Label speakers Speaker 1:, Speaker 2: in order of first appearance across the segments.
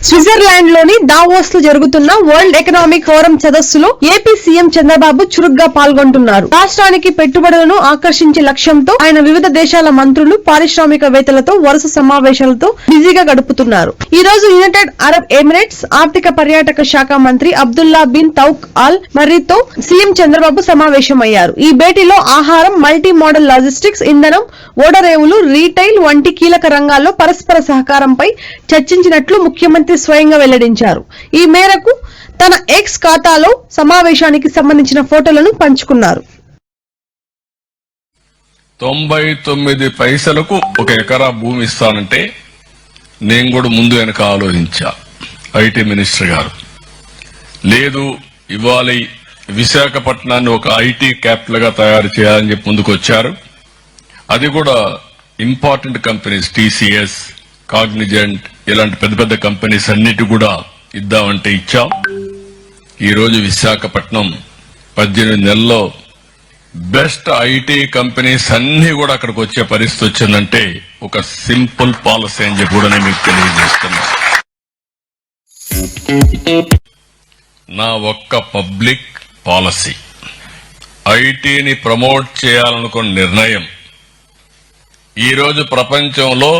Speaker 1: Switzerland లోని Davos లో జరుగుతున్న వరల్డ్ ఎకనామిక్ ఫోరం సదస్సులో ఏపీ సీఎం చంద్రబాబు చురుగ్గా పాల్గొంటున్నారు. రాష్ట్రానికి పెట్టుబడులను ఆకర్షించే లక్ష్యంతో ఆయన వివిధ దేశాల మంత్రులు, పారిశ్రామికవేత్తలతో వరుస సమావేశాలతో బిజీగా గడుపుతున్నారు. ఈ రోజు యునైటెడ్ అరబ్ ఎమిరేట్స్ ఆర్థిక పర్యాటక శాఖ మంత్రి అబ్దుల్లా బిన్ తౌక్ అల్ మర్రీతో సీఎం చంద్రబాబు సమావేశమయ్యారు. ఈ భేటీలో ఆహారం, మల్టీ మోడల్ లాజిస్టిక్స్, ఇంధనం, ఓడరేవులు, రీటైల్ వంటి కీలక రంగాల్లో పరస్పర సహకారంపై చర్చించినట్లు ముఖ్యమంత్రి స్వయంగా వెల్లడించారు. ఈ మేరకు తన ఎక్స్ ఖాతాలో సమావేశానికి సంబంధించిన ఫోటోలను పంచుకున్నారు.
Speaker 2: 99 పైసలకు 1 ఎకరా భూమి ఇస్తానంటే నేను కూడా ముందు వెనక ఆలోచించా. ఐటీ మినిస్టర్ గారు లేదు, ఇవాళ విశాఖపట్నాన్ని ఒక ఐటీ క్యాపిటల్ గా తయారు చేయాలని చెప్పి ముందుకు వచ్చారు. అది కూడా ఇంపార్టెంట్ కంపెనీస్, టీసీఎస్, కాగ్నిజెంట్ ఇలాంటి పెద్ద పెద్ద కంపెనీస్ అన్నిటి కూడా ఇద్దామంటే ఇచ్చాం. ఈ రోజు విశాఖపట్నం 18 నెలల్లో బెస్ట్ ఐటీ కంపెనీస్ అన్ని కూడా అక్కడికి వచ్చే పరిస్థితి వచ్చిందంటే ఒక సింపుల్ పాలసీ అని చెప్పి కూడా నేను మీకు తెలియజేస్తున్నా. నా ఒక్క పబ్లిక్ పాలసీ ఐటీని ప్రమోట్ చేయాలనుకున్న నిర్ణయం ఈ రోజు ప్రపంచంలో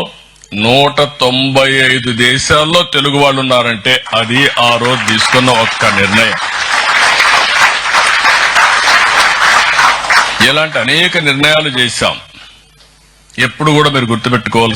Speaker 2: 195 దేశాల్లో తెలుగు వాళ్ళు ఉన్నారంటే అది ఆ రోజు తీసుకున్న ఒక్క నిర్ణయం. ఇలాంటి అనేక నిర్ణయాలు చేశాం. ఎప్పుడు కూడా మీరు గుర్తుపెట్టుకోవాలి,